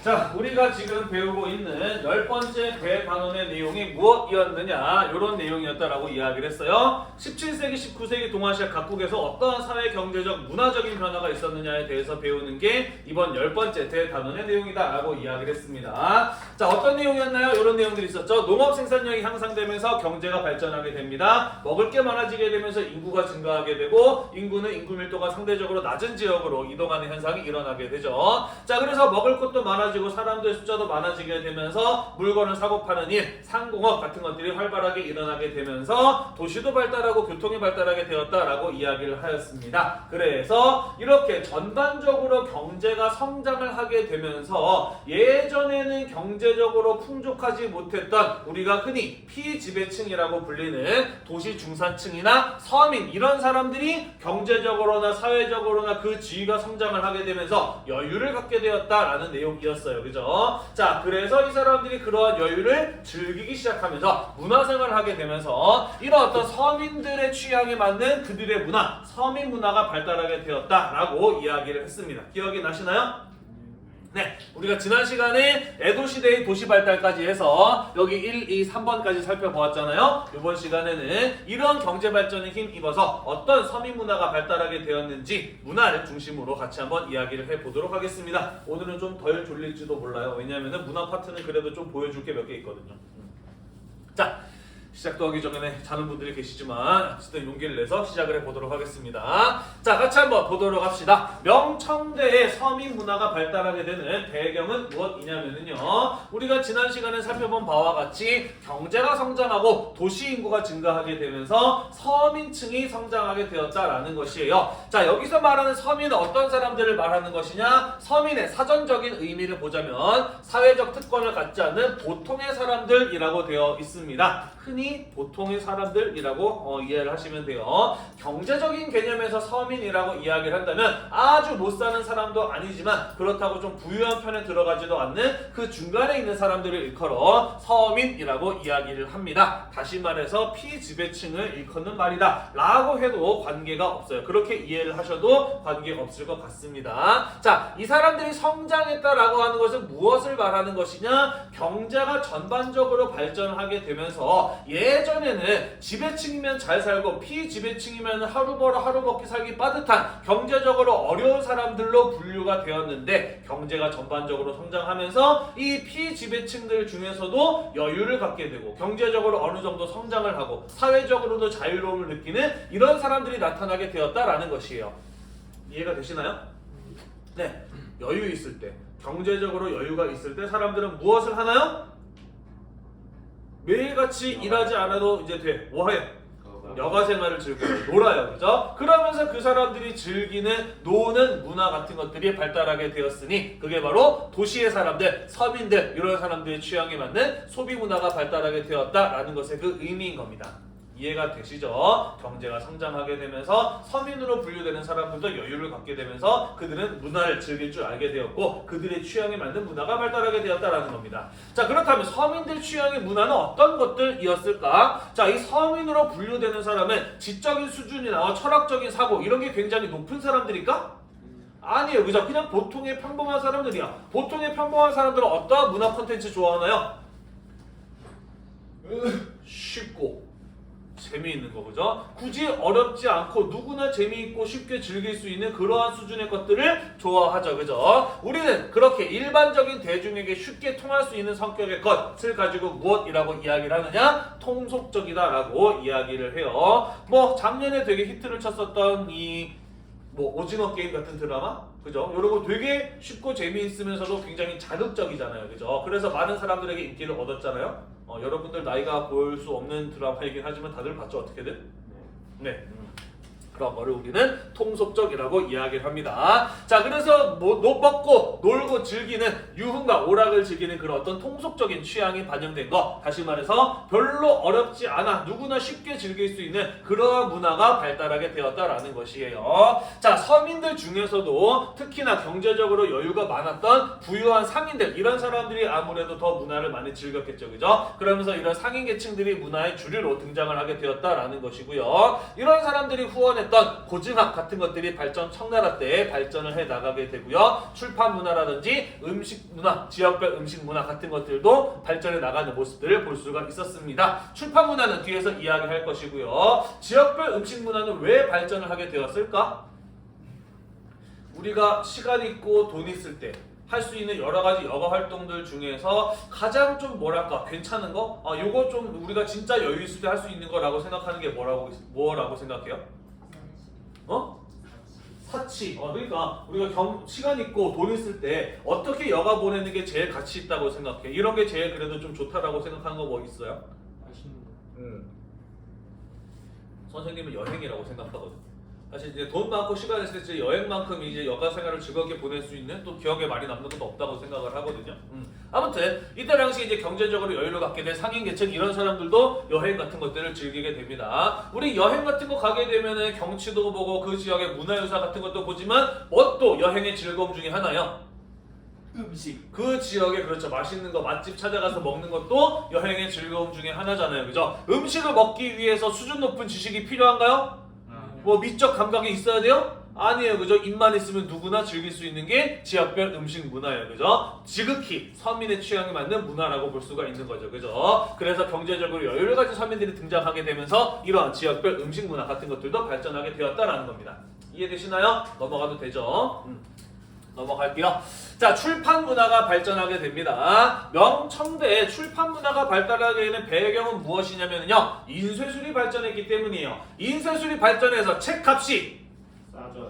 자, 우리가 지금 배우고 있는 10번째 대단원의 내용이 무엇이었느냐 이런 내용이었다라고 이야기를 했어요. 17세기, 19세기 동아시아 각국에서 어떠한 사회, 경제적, 문화적인 변화가 있었느냐에 대해서 배우는 게 이번 10번째 대단원의 내용이다 라고 이야기를 했습니다. 자, 어떤 내용이었나요? 이런 내용들이 있었죠. 농업 생산량이 향상되면서 경제가 발전하게 됩니다. 먹을 게 많아지게 되면서 인구가 증가하게 되고 인구는 인구 밀도가 상대적으로 낮은 지역으로 이동하는 현상이 일어나게 되죠. 자, 그래서 먹을 것도 많아지고 사람들의 숫자도 많아지게 되면서 물건을 사고 파는 일, 상공업 같은 것들이 활발하게 일어나게 되면서 도시도 발달하고 교통이 발달하게 되었다라고 이야기를 하였습니다. 그래서 이렇게 전반적으로 경제가 성장을 하게 되면서 예전에는 경제적으로 풍족하지 못했던 우리가 흔히 피지배층이라고 불리는 도시 중산층이나 서민 이런 사람들이 경제적으로나 사회적으로나 그 지위가 성장을 하게 되면서 여유를 갖게 되었다라는 내용이었어요. 그죠? 자, 그래서 이 사람들이 그러한 여유를 즐기기 시작하면서 문화생활을 하게 되면서 이런 어떤 서민들의 취향에 맞는 그들의 문화, 서민 문화가 발달하게 되었다라고 이야기를 했습니다. 기억이 나시나요? 네, 우리가 지난 시간에 에도 시대의 도시 발달까지 해서 여기 1, 2, 3번까지 살펴보았잖아요. 이번 시간에는 이런 경제 발전에 힘입어서 어떤 서민 문화가 발달하게 되었는지 문화를 중심으로 같이 한번 이야기를 해보도록 하겠습니다. 오늘은 좀 덜 졸릴지도 몰라요. 왜냐하면 문화 파트는 그래도 좀 보여줄 게 몇 개 있거든요. 자, 시작도 하기 전에 자는 분들이 계시지만 어쨌든 용기를 내서 시작을 해보도록 하겠습니다. 자, 같이 한번 보도록 합시다. 명청대의 서민 문화가 발달하게 되는 배경은 무엇이냐면요, 우리가 지난 시간에 살펴본 바와 같이 경제가 성장하고 도시 인구가 증가하게 되면서 서민층이 성장하게 되었다라는 것이에요. 자, 여기서 말하는 서민은 어떤 사람들을 말하는 것이냐, 서민의 사전적인 의미를 보자면 사회적 특권을 갖지 않는 보통의 사람들이라고 되어 있습니다. 흔히 보통의 사람들이라고 이해를 하시면 돼요. 경제적인 개념에서 서민이라고 이야기를 한다면 아주 못 사는 사람도 아니지만 그렇다고 좀 부유한 편에 들어가지도 않는 그 중간에 있는 사람들을 일컬어 서민이라고 이야기를 합니다. 다시 말해서 피지배층을 일컫는 말이다 라고 해도 관계가 없어요. 그렇게 이해를 하셔도 관계가 없을 것 같습니다. 자, 이 사람들이 성장했다라고 하는 것은 무엇을 말하는 것이냐, 경제가 전반적으로 발전하게 되면서 예전에는 지배층이면 잘 살고 피지배층이면 하루 벌어 하루 먹기 살기 빠듯한 경제적으로 어려운 사람들로 분류가 되었는데, 경제가 전반적으로 성장하면서 이 피지배층들 중에서도 여유를 갖게 되고 경제적으로 어느 정도 성장을 하고 사회적으로도 자유로움을 느끼는 이런 사람들이 나타나게 되었다라는 것이에요. 이해가 되시나요? 네, 여유 있을 때, 경제적으로 여유가 있을 때 사람들은 무엇을 하나요? 매일같이 일하지 않아도 이제 돼. 뭐해요? 여가 생활을 즐겨요. 놀아요. 그죠? 그러면서 그 사람들이 즐기는 노는 문화 같은 것들이 발달하게 되었으니 그게 바로 도시의 사람들, 서민들 이런 사람들의 취향에 맞는 소비 문화가 발달하게 되었다라는 것의 그 의미인 겁니다. 이해가 되시죠? 경제가 성장하게 되면서 서민으로 분류되는 사람들도 여유를 갖게 되면서 그들은 문화를 즐길 줄 알게 되었고 그들의 취향에 맞는 문화가 발달하게 되었다라는 겁니다. 자, 그렇다면 서민들 취향의 문화는 어떤 것들이었을까? 자, 이 서민으로 분류되는 사람은 지적인 수준이나 철학적인 사고 이런 게 굉장히 높은 사람들일까? 아니에요. 그죠? 그냥 보통의 평범한 사람들이야. 보통의 평범한 사람들은 어떠한 문화 콘텐츠 좋아하나요? 쉽고 재미있는 거, 그죠? 굳이 어렵지 않고 누구나 재미있고 쉽게 즐길 수 있는 그러한 수준의 것들을 좋아하죠, 그죠? 우리는 그렇게 일반적인 대중에게 쉽게 통할 수 있는 성격의 것을 가지고 무엇이라고 이야기를 하느냐? 통속적이다라고 이야기를 해요. 뭐 작년에 되게 히트를 쳤었던 이 오징어 게임 같은 드라마, 그죠? 이런 거 되게 쉽고 재미있으면서도 굉장히 자극적이잖아요, 그죠? 그래서 많은 사람들에게 인기를 얻었잖아요. 여러분들 나이가 볼 수 없는 드라마이긴 하지만 다들 봤죠, 어떻게든? 네. 그런 거를 우리는 통속적이라고 이야기를 합니다. 자, 그래서 먹고 놀고 즐기는 유흥과 오락을 즐기는 그런 어떤 통속적인 취향이 반영된 거, 다시 말해서 별로 어렵지 않아 누구나 쉽게 즐길 수 있는 그러한 문화가 발달하게 되었다라는 것이에요. 자, 서민들 중에서도 특히나 경제적으로 여유가 많았던 부유한 상인들, 이런 사람들이 아무래도 더 문화를 많이 즐겼겠죠, 그죠? 그러면서 이런 상인 계층들이 문화의 주류로 등장을 하게 되었다라는 것이고요. 이런 사람들이 후원했던 출판했던 고증학 같은 것들이 청나라 때 발전을 해 나가게 되고요. 출판 문화라든지 음식 문화, 지역별 음식 문화 같은 것들도 발전해 나가는 모습들을 볼 수가 있었습니다. 출판 문화는 뒤에서 이야기할 것이고요. 지역별 음식 문화는 왜 발전을 하게 되었을까? 우리가 시간 있고 돈 있을 때 할 수 있는 여러 가지 여가 활동들 중에서 가장 좀 뭐랄까 괜찮은 거? 요거 좀 우리가 진짜 여유 있을 때 할 수 있는 거라고 생각하는 게 뭐라고 생각해요? 사치. 그러니까 우리가 시간 있고 돈 있을 때 어떻게 여가 보내는 게 제일 가치 있다고 생각해? 이런 게 제일 그래도 좀 좋다라고 생각하는 거 뭐 있어요? 맛있는 거. 선생님은 여행이라고 생각하거든. 사실 이제 돈 많고 시간 있을 때 여행만큼 이제 여가 생활을 즐겁게 보낼 수 있는 또 기억에 많이 남는 것도 없다고 생각을 하거든요. 아무튼 이때 당시 이제 경제적으로 여유를 갖게 된 상인 계층 이런 사람들도 여행 같은 것들을 즐기게 됩니다. 우리 여행 같은 거 가게 되면은 경치도 보고 그 지역의 문화유산 같은 것도 보지만 뭐 또 여행의 즐거움 중에 하나요? 음식. 그 지역에 그렇죠. 맛있는 거 맛집 찾아가서 먹는 것도 여행의 즐거움 중에 하나잖아요. 그죠? 음식을 먹기 위해서 수준 높은 지식이 필요한가요? 뭐 미적 감각이 있어야 돼요? 아니에요. 그죠? 입만 있으면 누구나 즐길 수 있는 게 지역별 음식 문화예요. 그죠? 지극히 서민의 취향에 맞는 문화라고 볼 수가 있는 거죠. 그죠? 그래서 경제적으로 여유를 가진 서민들이 등장하게 되면서 이러한 지역별 음식 문화 같은 것들도 발전하게 되었다라는 겁니다. 이해되시나요? 넘어가도 되죠? 넘어갈게요. 자, 출판 문화가 발전하게 됩니다. 명청대에 출판 문화가 발달하게 되는 배경은 무엇이냐면요. 인쇄술이 발전했기 때문이에요. 인쇄술이 발전해서 책값이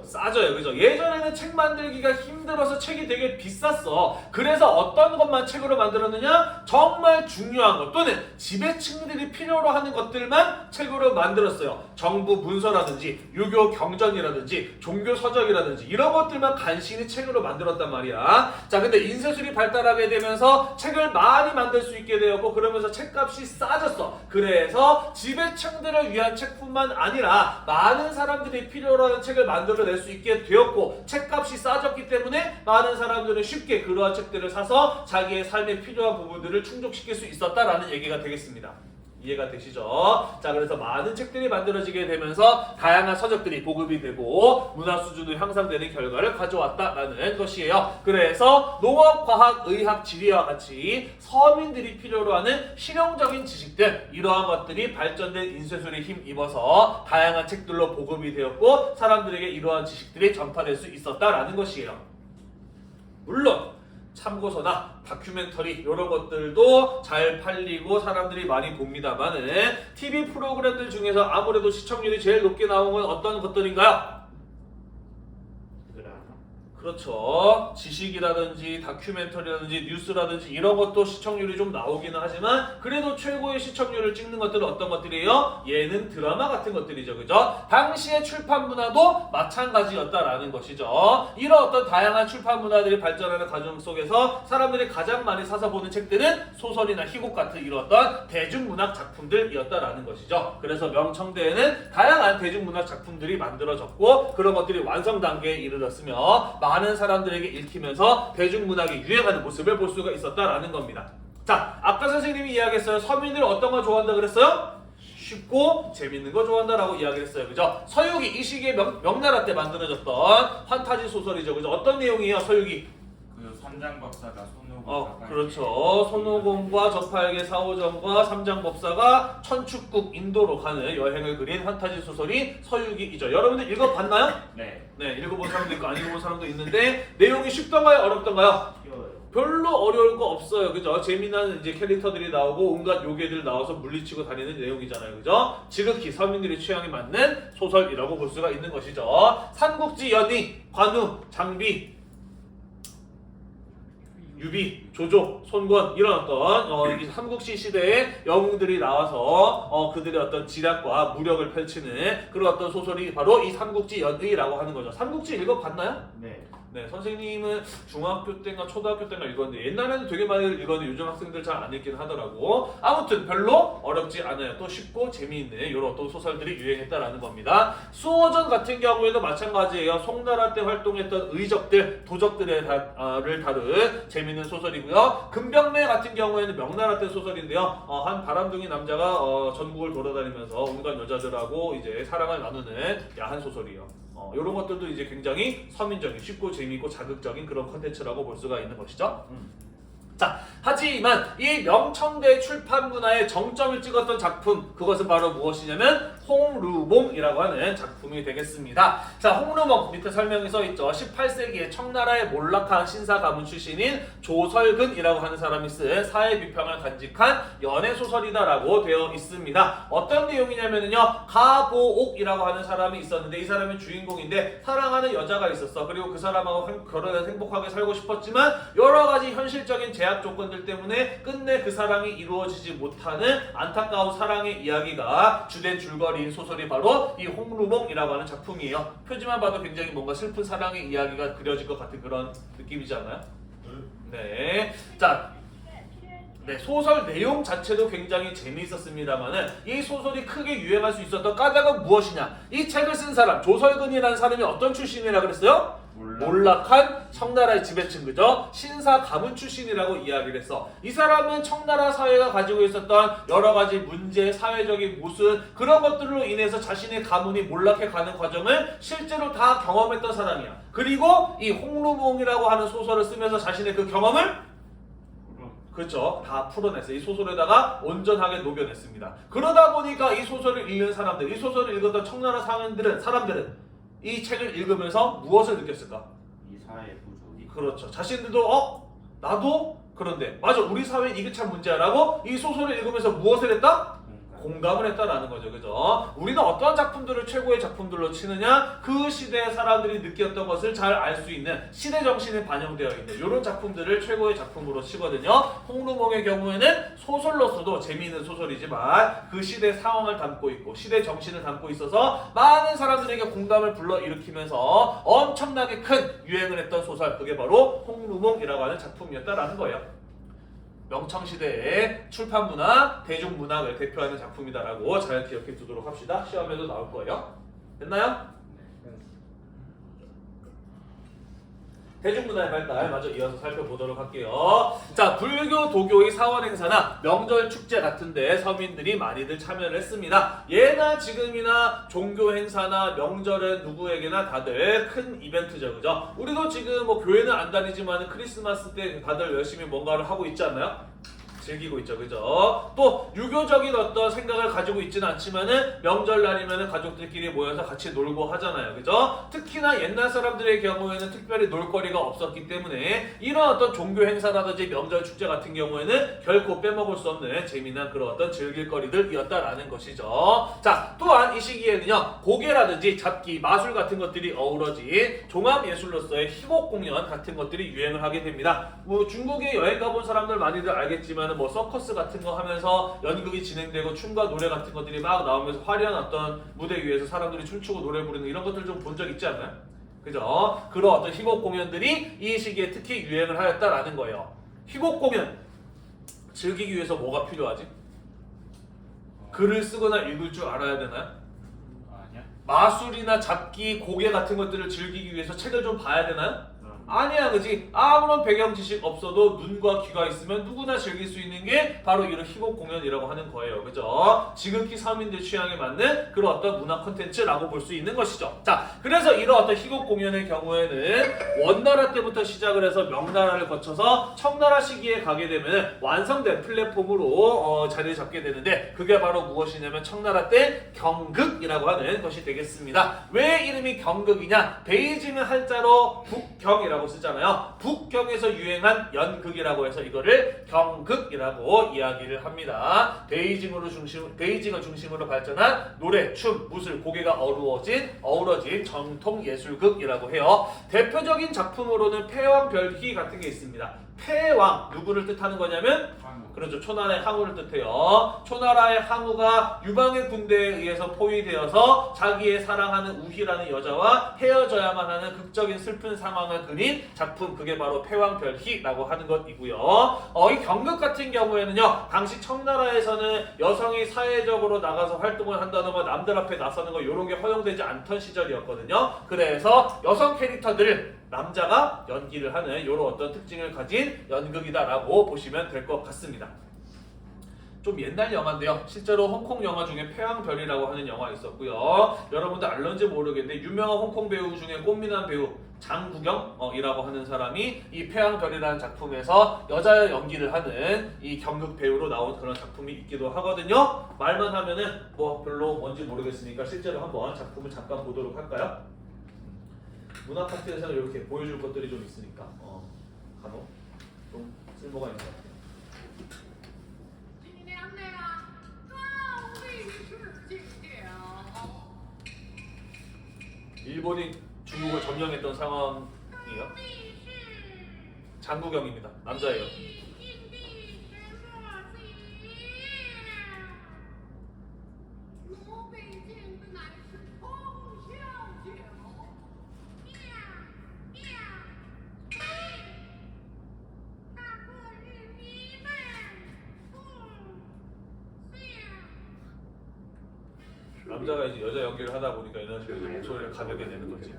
싸져요. 그죠? 예전에는 책 만들기가 힘들어서 책이 되게 비쌌어. 그래서 어떤 것만 책으로 만들었느냐? 정말 중요한 것 또는 지배층들이 필요로 하는 것들만 책으로 만들었어요. 정부 문서라든지 유교 경전이라든지 종교 서적이라든지 이런 것들만 간신히 책으로 만들었단 말이야. 자, 근데 인쇄술이 발달하게 되면서 책을 많이 만들 수 있게 되었고 그러면서 책값이 싸졌어. 그래서 지배층들을 위한 책뿐만 아니라 많은 사람들이 필요로 하는 책을 만들어낼 수 있게 되었고 책값이 싸졌기 때문에 많은 사람들은 쉽게 그러한 책들을 사서 자기의 삶에 필요한 부분들을 충족시킬 수 있었다라는 얘기가 되겠습니다. 이해가 되시죠? 자, 그래서 많은 책들이 만들어지게 되면서 다양한 서적들이 보급이 되고 문화 수준도 향상되는 결과를 가져왔다라는 것이에요. 그래서 농업, 과학, 의학, 지리와 같이 서민들이 필요로 하는 실용적인 지식들 이러한 것들이 발전된 인쇄술에 힘입어서 다양한 책들로 보급이 되었고 사람들에게 이러한 지식들이 전파될 수 있었다라는 것이에요. 물론 참고서나 다큐멘터리 이런 것들도 잘 팔리고 사람들이 많이 봅니다만은 TV 프로그램들 중에서 아무래도 시청률이 제일 높게 나온 건 어떤 것들인가요? 그렇죠. 지식이라든지 다큐멘터리라든지 뉴스라든지 이런 것도 시청률이 좀 나오기는 하지만 그래도 최고의 시청률을 찍는 것들은 어떤 것들이에요? 예능 드라마 같은 것들이죠. 그죠? 당시의 출판 문화도 마찬가지였다라는 것이죠. 이런 어떤 다양한 출판 문화들이 발전하는 과정 속에서 사람들이 가장 많이 사서 보는 책들은 소설이나 희곡 같은 이런 어떤 대중문학 작품들이었다라는 것이죠. 그래서 명청대에는 다양한 대중문학 작품들이 만들어졌고 그런 것들이 완성 단계에 이르렀으며 많은 사람들에게 읽히면서 대중문학이 유행하는 모습을 볼 수가 있었다라는 겁니다. 자, 아까 선생님이 이야기했어요. 서민들이 어떤 거 좋아한다 그랬어요? 쉽고 재밌는 거 좋아한다라고 이야기했어요. 그죠? 서유기 이 시기에 명나라 때 만들어졌던 판타지 소설이죠. 그죠? 어떤 내용이에요, 서유기? 그 삼장법사가 손오공. 그렇죠. 손오공과 저팔계 사오정과 삼장법사가 천축국 인도로 가는 여행을 그린 판타지 소설이 서유기이죠. 여러분들 읽어봤나요? 네. 네, 읽어본 사람도 있고 안 읽어본 사람도 있는데 내용이 쉽던가요? 어렵던가요? 쉬워요. 별로 어려울 거 없어요. 그죠? 재미난 이제 캐릭터들이 나오고 온갖 요괴들 나와서 물리치고 다니는 내용이잖아요. 그죠? 지극히 서민들의 취향에 맞는 소설이라고 볼 수가 있는 것이죠. 삼국지 연희, 관우, 장비, 유비, 조조, 손권 이런 어떤 삼국시 시대의 영웅들이 나와서 그들의 어떤 지략과 무력을 펼치는 그런 어떤 소설이 바로 이 삼국지 연의라고 하는 거죠. 삼국지 읽어봤나요? 네. 네, 선생님은 중학교 때인가 초등학교 때인가 읽었는데 옛날에는 되게 많이 읽었는데 요즘 학생들 잘 안 읽긴 하더라고. 아무튼 별로 어렵지 않아요. 또 쉽고 재미있는 이런 또 소설들이 유행했다라는 겁니다. 수호전 같은 경우에도 마찬가지예요. 송나라 때 활동했던 의적들, 도적들을 다룬 재미있는 소설이고요. 소설이고요. 금병매 같은 경우에는 명나라 때 소설인데요. 한 바람둥이 남자가 전국을 돌아다니면서 온갖 여자들하고 이제 사랑을 나누는 야한 소설이에요. 이런 것들도 이제 굉장히 서민적인, 쉽고 재미있고 자극적인 그런 컨텐츠라고 볼 수가 있는 것이죠. 자, 하지만 이 명청대 출판 문화의 정점을 찍었던 작품, 그것은 바로 무엇이냐면 홍루몽이라고 하는 작품이 되겠습니다. 자, 홍루몽 밑에 설명이 써 있죠. 18세기에 청나라의 몰락한 신사 가문 출신인 조설근이라고 하는 사람이 쓴 사회 비평을 간직한 연애 소설이다라고 되어 있습니다. 어떤 내용이냐면요, 가보옥이라고 하는 사람이 있었는데 이 사람이 주인공인데 사랑하는 여자가 있었어. 그리고 그 사람하고 결혼해서 행복하게 살고 싶었지만 여러 가지 현실적인 제약 조건들 때문에 끝내 그 사랑이 이루어지지 못하는 안타까운 사랑의 이야기가 주된 줄거리인 소설이 바로 이 홍루몽이라고 하는 작품이에요. 표지만 봐도 굉장히 뭔가 슬픈 사랑의 이야기가 그려질 것 같은 그런 느낌이지 않나요? 네. 자, 네, 소설 내용 자체도 굉장히 재미있었습니다만은 이 소설이 크게 유행할 수 있었던 까닭은 무엇이냐? 이 책을 쓴 사람, 조설근이라는 사람이 어떤 출신이라 그랬어요? 몰락한 청나라의 지배층, 그죠? 신사 가문 출신이라고 이야기를 했어. 이 사람은 청나라 사회가 가지고 있었던 여러 가지 문제, 사회적인 모순, 그런 것들로 인해서 자신의 가문이 몰락해 가는 과정을 실제로 다 경험했던 사람이야. 그리고 이 홍루몽이라고 하는 소설을 쓰면서 자신의 그 경험을 그렇죠, 다 풀어냈어요. 이 소설에다가 온전하게 녹여냈습니다. 그러다 보니까 이 소설을 읽는 사람들, 이 소설을 읽었던 청나라 사람들은 이 책을 읽으면서 무엇을 느꼈을까? 이 사회의 부족이. 그렇죠. 자신들도 나도 그런데 맞아, 우리 사회는 이게 참 문제야 라고 이 소설을 읽으면서 무엇을 했다? 공감을 했다라는 거죠. 그죠? 우리는 어떠한 작품들을 최고의 작품들로 치느냐? 그 시대의 사람들이 느꼈던 것을 잘 알 수 있는 시대 정신이 반영되어 있는 이런 작품들을 최고의 작품으로 치거든요. 홍루몽의 경우에는 소설로서도 재미있는 소설이지만 그 시대 상황을 담고 있고 시대 정신을 담고 있어서 많은 사람들에게 공감을 불러일으키면서 엄청나게 큰 유행을 했던 소설, 그게 바로 홍루몽이라고 하는 작품이었다라는 거예요. 명청시대의 출판문화, 대중문학을 대표하는 작품이다라고 잘 기억해 두도록 합시다. 시험에도 나올 거예요. 됐나요? 대중문화의 발달 마저 이어서 살펴보도록 할게요. 자, 불교, 도교의 사원 행사나 명절 축제 같은데 서민들이 많이들 참여를 했습니다. 예나 지금이나 종교 행사나 명절은 누구에게나 다들 큰 이벤트죠, 그죠? 우리도 지금 뭐 교회는 안 다니지만 크리스마스 때 다들 열심히 뭔가를 하고 있지 않나요? 즐기고 있죠, 그죠? 또 유교적인 어떤 생각을 가지고 있지는 않지만은 명절날이면은 가족들끼리 모여서 같이 놀고 하잖아요, 그죠? 특히나 옛날 사람들의 경우에는 특별히 놀거리가 없었기 때문에 이런 어떤 종교 행사라든지 명절 축제 같은 경우에는 결코 빼먹을 수 없는 재미난 그런 어떤 즐길거리들이었다라는 것이죠. 자, 또한 이 시기에는요, 고개라든지 잡기, 마술 같은 것들이 어우러진 종합예술로서의 희곡 공연 같은 것들이 유행을 하게 됩니다. 뭐 중국에 여행 가본 사람들 많이들 알겠지만 뭐 서커스 같은 거 하면서 연극이 진행되고 춤과 노래 같은 것들이 막 나오면서 화려한 어떤 무대 위에서 사람들이 춤추고 노래 부르는 이런 것들 좀 본 적 있지 않나요? 그죠? 그런 어떤 희곡 공연들이 이 시기에 특히 유행을 하였다라는 거예요. 희곡 공연 즐기기 위해서 뭐가 필요하지? 글을 쓰거나 읽을 줄 알아야 되나요? 아니야. 마술이나 잡기, 고개 같은 것들을 즐기기 위해서 책을 좀 봐야 되나요? 아니야, 그지? 아무런 배경 지식 없어도 눈과 귀가 있으면 누구나 즐길 수 있는 게 바로 이런 희곡 공연이라고 하는 거예요, 그죠? 지극히 서민들 취향에 맞는 그런 어떤 문화 콘텐츠라고 볼 수 있는 것이죠. 자, 그래서 이런 어떤 희곡 공연의 경우에는 원나라 때부터 시작을 해서 명나라를 거쳐서 청나라 시기에 가게 되면 완성된 플랫폼으로 자리를 잡게 되는데, 그게 바로 무엇이냐면 청나라 때 경극이라고 하는 것이 되겠습니다. 왜 이름이 경극이냐? 베이징은 한자로 북경이라고 쓰잖아요. 북경에서 유행한 연극이라고 해서 이거를 경극이라고 이야기를 합니다. 베이징을 중심으로 발전한 노래, 춤, 무술, 고개가 어우러진 정통 예술극이라고 해요. 대표적인 작품으로는 패왕별희 같은 게 있습니다. 패왕, 누구를 뜻하는 거냐면 그렇죠, 초나라의 항우를 뜻해요. 초나라의 항우가 유방의 군대에 의해서 포위되어서 자기의 사랑하는 우희라는 여자와 헤어져야만 하는 극적인 슬픈 상황을 그린 그린 작품, 그게 바로 패왕별희라고 하는 것이고요. 이 경극 같은 경우에는요, 당시 청나라에서는 여성이 사회적으로 나가서 활동을 한다는 거, 남들 앞에 나서는 거 이런 게 허용되지 않던 시절이었거든요. 그래서 여성 캐릭터들을 남자가 연기를 하는 이런 어떤 특징을 가진 연극이다라고 보시면 될 것 같습니다. 좀 옛날 영화인데요. 실제로 홍콩 영화 중에 패왕별이라고 하는 영화 있었고요. 여러분들 알런지 모르겠는데 유명한 홍콩 배우 중에 꽃미남 배우 장구경이라고 하는 사람이 이 패왕별이라는 작품에서 여자 연기를 하는 이 경극 배우로 나온 그런 작품이 있기도 하거든요. 말만 하면은 뭐 별로 뭔지 모르겠으니까 실제로 한번 작품을 잠깐 보도록 할까요? 문화 파트에서는 이렇게 보여줄 것들이 좀 있으니까 간혹 좀 쓸모가 있는 것 같아요. 일본이 중국을 점령했던 상황이에요. 장구경입니다. 남자예요. 남자가 이제 여자 연기를 하다 보니까 이런 식으로 목소리를 가볍게 내는 거지.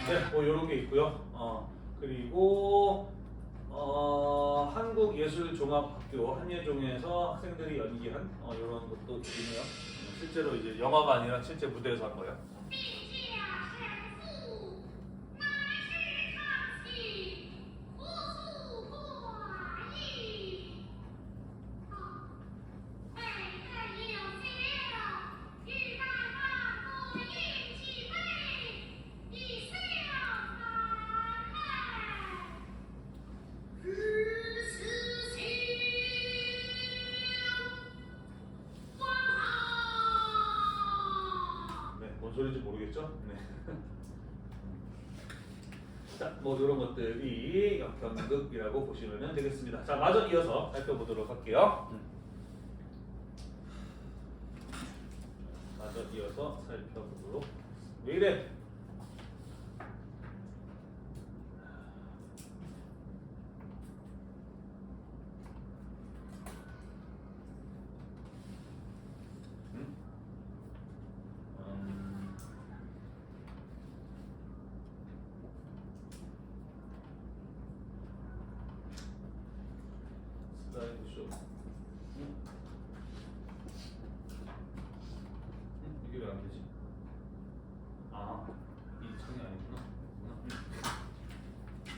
네, 뭐 이런 게 있고요. 그리고 한국예술종합학교 한예종에서 학생들이 연기한 이런 것도 있네요. 실제로 이제 영화가 아니라 실제 무대에서 한 거예요. 뭔 소리인지 모르겠죠? 네. 자, 뭐 이런 것들이 역경극이라고 보시면 되겠습니다. 자, 마저 이어서 살펴보도록 할게요. 마저 이어서 살펴보도록. 왜 이래? 이게 왜 안 되지? 이 창이 아니구나.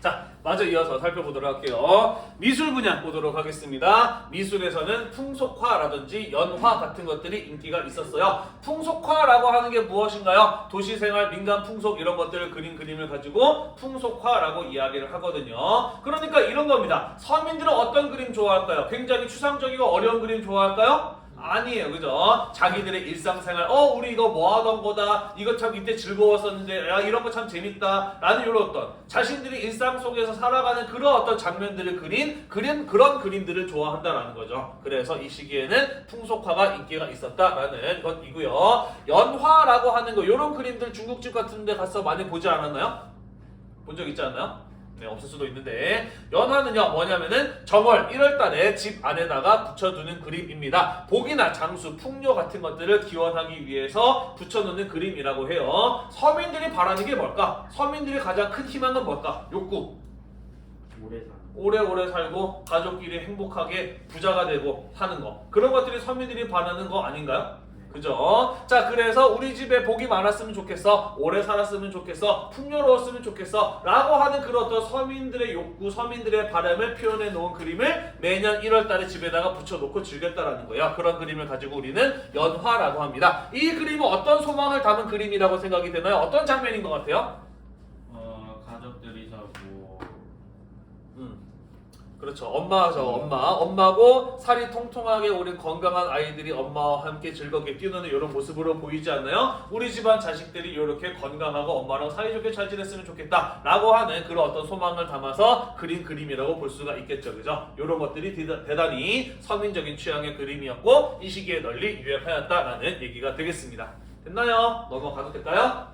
자, 마저 이어서 살펴보도록 할게요. 미술 분야 보도록 하겠습니다. 미술에서는 풍속화라든지 연화 같은 것들이 인기가 있었어요. 풍속화라고 하는 게 무엇인가요? 도시생활, 민간 풍속 이런 것들을 그린 그림을 가지고 풍속화라고 이야기를 하거든요. 그러니까 이런 겁니다. 서민들은 어떤 그림 좋아할까요? 굉장히 추상적이고 어려운 그림 좋아할까요? 아니에요, 그죠? 자기들의 일상생활, 우리 이거 뭐 하던 거다, 이거 참 이때 즐거웠었는데, 야, 이런 거 참 재밌다, 라는 이런 어떤 자신들이 일상 속에서 살아가는 그런 어떤 장면들을 그린 그런 그림들을 좋아한다라는 거죠. 그래서 이 시기에는 풍속화가 인기가 있었다라는 것이고요. 연화라고 하는 거, 이런 그림들 중국집 같은 데 가서 많이 보지 않았나요? 본 적 있지 않나요? 네, 없을 수도 있는데 연화는요 뭐냐면은 정월 1월달에 집 안에다가 붙여두는 그림입니다. 복이나 장수, 풍요 같은 것들을 기원하기 위해서 붙여놓는 그림이라고 해요. 서민들이 바라는 게 뭘까? 서민들이 가장 큰 희망은 뭘까? 욕구. 오래오래 살고 가족끼리 행복하게 부자가 되고 사는 거. 그런 것들이 서민들이 바라는 거 아닌가요? 그죠? 자, 그래서 우리 집에 복이 많았으면 좋겠어, 오래 살았으면 좋겠어, 풍요로웠으면 좋겠어 라고 하는 그런 어떤 서민들의 욕구, 서민들의 바람을 표현해 놓은 그림을 매년 1월달에 집에다가 붙여놓고 즐겼다라는 거예요. 그런 그림을 가지고 우리는 연화라고 합니다. 이 그림은 어떤 소망을 담은 그림이라고 생각이 되나요? 어떤 장면인 것 같아요? 가족들이서 뭐 그렇죠. 엄마고 살이 통통하게 오른 건강한 아이들이 엄마와 함께 즐겁게 뛰노는 이런 모습으로 보이지 않나요? 우리 집안 자식들이 이렇게 건강하고 엄마랑 사이좋게 잘 지냈으면 좋겠다 라고 하는 그런 어떤 소망을 담아서 그린 그림이라고 볼 수가 있겠죠. 그죠? 이런 것들이 대단히 서민적인 취향의 그림이었고 이 시기에 널리 유행하였다라는 얘기가 되겠습니다. 됐나요? 넘어가도 될까요?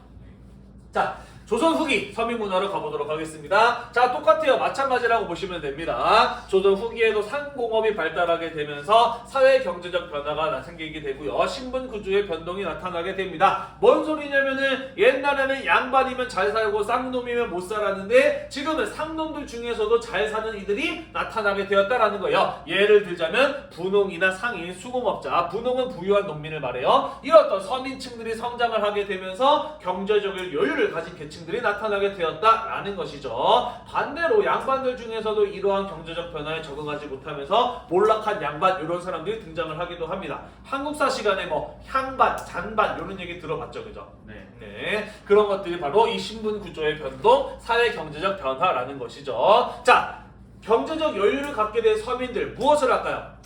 자, 조선 후기 서민 문화로 가보도록 하겠습니다. 자, 똑같아요. 마찬가지라고 보시면 됩니다. 조선 후기에도 상공업이 발달하게 되면서 사회 경제적 변화가 생기게 되고요. 신분 구조의 변동이 나타나게 됩니다. 뭔 소리냐면은 옛날에는 양반이면 잘 살고 쌍놈이면 못 살았는데 지금은 상놈들 중에서도 잘 사는 이들이 나타나게 되었다라는 거예요. 예를 들자면 분홍이나 상인, 수공업자, 분홍은 부유한 농민을 말해요. 이런 어떤 서민층들이 성장을 하게 되면서 경제적인 여유를 가진 계층들이 나타나게 되었다라는 것이죠. 반대로 양반들 중에서도 이러한 경제적 변화에 적응하지 못하면서 몰락한 양반 이런 사람들이 등장을 하기도 합니다. 한국사 시간에 뭐 향반, 잔반 이런 얘기 들어봤죠, 그죠? 네, 그런 것들이 바로 이 신분 구조의 변동, 사회 경제적 변화라는 것이죠. 자, 경제적 여유를 갖게 된 서민들 무엇을 할까요?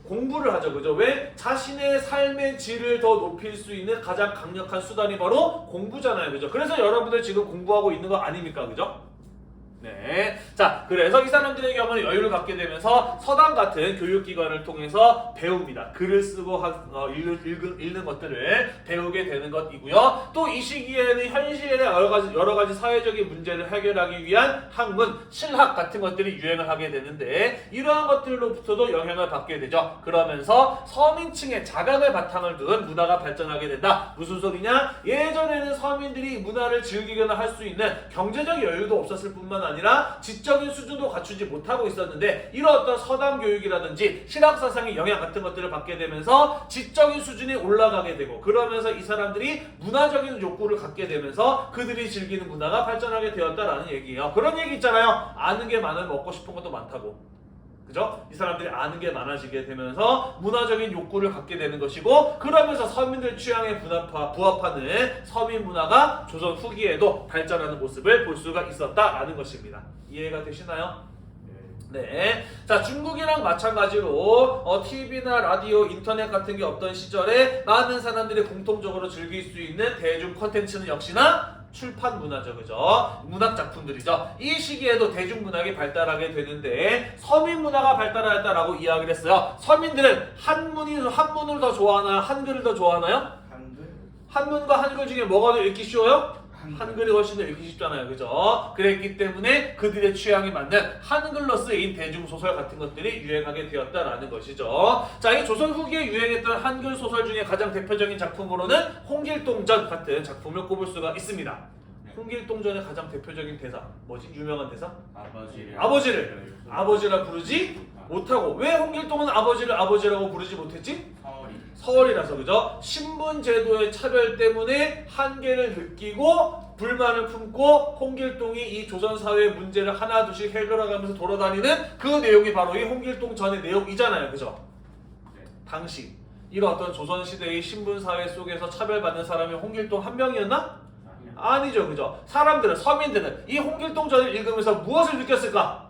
공부를 하죠. 그죠? 왜? 자신의 삶의 질을 더 높일 수 있는 가장 강력한 수단이 바로 공부잖아요. 그죠? 그래서 여러분들 지금 공부하고 있는 거 아닙니까? 그죠? 네. 자, 그래서 이 사람들의 경우는 여유를 갖게 되면서 서당 같은 교육기관을 통해서 배웁니다. 글을 쓰고 읽는 것들을 배우게 되는 것이고요. 또 이 시기에는 현실의 여러 가지 사회적인 문제를 해결하기 위한 학문, 실학 같은 것들이 유행을 하게 되는데 이러한 것들로부터도 영향을 받게 되죠. 그러면서 서민층의 자각을 바탕을 둔 문화가 발전하게 된다. 무슨 소리냐? 예전에는 서민들이 문화를 즐기거나 할 수 있는 경제적 여유도 없었을 뿐만 아니라 지적인 수준도 갖추지 못하고 있었는데 이런 어떤 서당 교육이라든지 실학 사상의 영향 같은 것들을 받게 되면서 지적인 수준이 올라가게 되고 그러면서 이 사람들이 문화적인 욕구를 갖게 되면서 그들이 즐기는 문화가 발전하게 되었다라는 얘기예요. 그런 얘기 있잖아요. 아는 게 많으면 먹고 싶은 것도 많다고. 그죠? 이 사람들이 아는 게 많아지게 되면서 문화적인 욕구를 갖게 되는 것이고 그러면서 서민들 취향에 부합하는 서민 문화가 조선 후기에도 발전하는 모습을 볼 수가 있었다라는 것입니다. 이해가 되시나요? 네. 자, 중국이랑 마찬가지로 TV나 라디오, 인터넷 같은 게 없던 시절에 많은 사람들이 공통적으로 즐길 수 있는 대중 콘텐츠는 역시나 출판 문화죠. 그죠? 문학 작품들이죠. 이 시기에도 대중문학이 발달하게 되는데 서민 문화가 발달하였다라고 이야기를 했어요. 서민들은 한문을 더 좋아하나요? 한글을 더 좋아하나요? 한문과 한글 중에 뭐가 더 읽기 쉬워요? 한글이 훨씬 더 읽기 쉽잖아요. 그죠? 그랬기 때문에 그들의 취향에 맞는 한글로 쓰인 대중소설 같은 것들이 유행하게 되었다라는 것이죠. 자, 이 조선 후기에 유행했던 한글 소설 중에 가장 대표적인 작품으로는 홍길동전 같은 작품을 꼽을 수가 있습니다. 홍길동전의 가장 대표적인 대사 뭐지? 유명한 대사? 아버지라 부르지 못하고. 왜 홍길동은 아버지를 아버지라고 부르지 못했지? 서울이라서. 그죠? 신분제도의 차별 때문에 한계를 느끼고 불만을 품고 홍길동이 이 조선사회의 문제를 하나둘씩 해결해가면서 돌아다니는 그 내용이 바로 이 홍길동전의 내용이잖아요. 그죠? 당시 이런 어떤 조선시대의 신분사회 속에서 차별받는 사람이 홍길동 한 명이었나? 아니죠. 그죠? 서민들은 이 홍길동전을 읽으면서 무엇을 느꼈을까?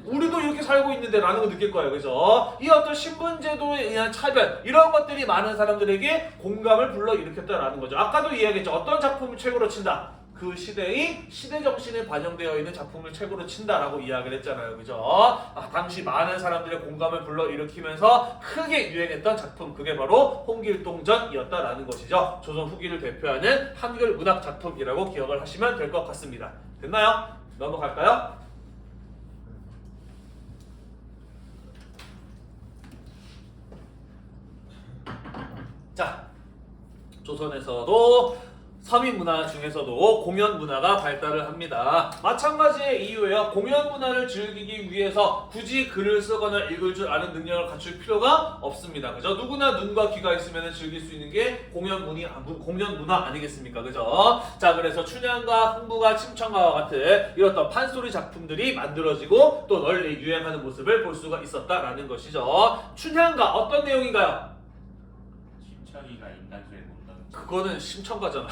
우리도 이렇게 살고 있는데 라는 걸 느낄 거예요. 그죠? 이 어떤 신분제도에 의한 차별 이런 것들이 많은 사람들에게 공감을 불러일으켰다라는 거죠. 아까도 이야기했죠. 어떤 작품을 최고로 친다? 그 시대의 시대정신에 반영되어 있는 작품을 최고로 친다라고 이야기를 했잖아요. 그죠? 당시 많은 사람들의 공감을 불러일으키면서 크게 유행했던 작품, 그게 바로 홍길동전이었다라는 것이죠. 조선 후기를 대표하는 한글 문학 작품이라고 기억을 하시면 될 것 같습니다. 됐나요? 넘어갈까요? 자, 조선에서도 서민 문화 중에서도 공연 문화가 발달을 합니다. 마찬가지의 이유예요. 공연 문화를 즐기기 위해서 굳이 글을 쓰거나 읽을 줄 아는 능력을 갖출 필요가 없습니다. 그죠? 누구나 눈과 귀가 있으면 즐길 수 있는 게 공연 문화 아니겠습니까? 그죠? 자, 그래서 춘향가, 흥부가, 침청가와 같은 이런 판소리 작품들이 만들어지고 또 널리 유행하는 모습을 볼 수가 있었다라는 것이죠. 춘향가 어떤 내용인가요? 심청이가 인간수에 본다는. 그거는 심청가잖아.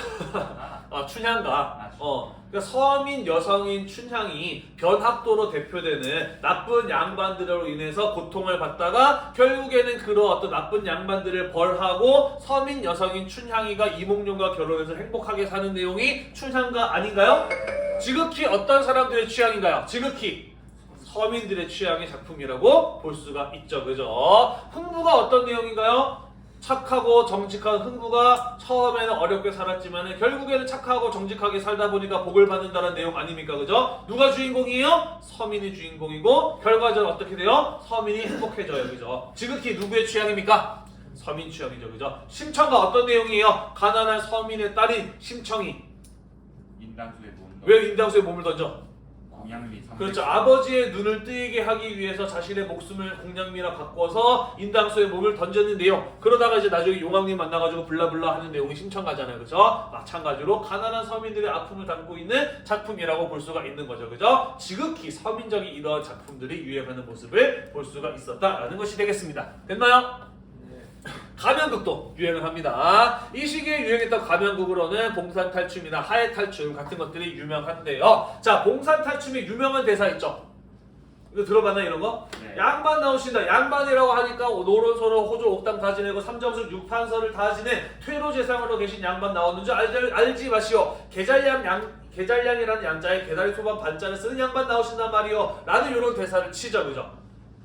아, 춘향가. 그러니까 서민 여성인 춘향이 변학도로 대표되는 나쁜 양반들로 인해서 고통을 받다가 결국에는 그런 어떤 나쁜 양반들을 벌하고 서민 여성인 춘향이가 이몽룡과 결혼해서 행복하게 사는 내용이 춘향가 아닌가요? 지극히 어떤 사람들의 취향인가요? 지극히 서민들의 취향의 작품이라고 볼 수가 있죠. 그죠? 흥부가 어떤 내용인가요? 착하고 정직한 흥부가 처음에는 어렵게 살았지만 결국에는 착하고 정직하게 살다 보니까 복을 받는다는 내용 아닙니까? 그죠? 누가 주인공이에요? 서민이 주인공이고 결과적으로 어떻게 돼요? 서민이 행복해져요. 그죠? 지극히 누구의 취향입니까? 서민 취향이죠. 그죠? 심청가 어떤 내용이에요? 가난한 서민의 딸인 심청이 인당수에 본다. 왜 인당수에 몸을 던져? 공양미 성. 그렇죠. 아버지의 눈을 뜨이게 하기 위해서 자신의 목숨을 공양미라 바꿔서 인당수에 몸을 던졌는 내용. 그러다가 이제 나중에 용왕님 만나가지고 블라블라 하는 내용이 심청가잖아요. 그죠? 마찬가지로 가난한 서민들의 아픔을 담고 있는 작품이라고 볼 수가 있는 거죠. 그죠? 지극히 서민적인 이러한 작품들이 유행하는 모습을 볼 수가 있었다라는 것이 되겠습니다. 됐나요? 가면극도 유행을 합니다. 이 시기에 유행했던 가면극으로는 봉산탈춤이나 하해탈춤 같은 것들이 유명한데요. 자, 봉산탈춤의 유명한 대사 있죠? 이거 들어봤나 이런 거? 네. 양반 나오신다. 양반이라고 하니까 노론소로 호조 옥당 다 지내고 삼정수 육판서를 다 지낸 퇴로재상으로 계신 양반 나오는 줄 알지 마시오. 계잘량이라는 양자에 계다리 소반 반자를 쓰는 양반 나오신단 말이오. 라는 이런 대사를 치죠. 그죠?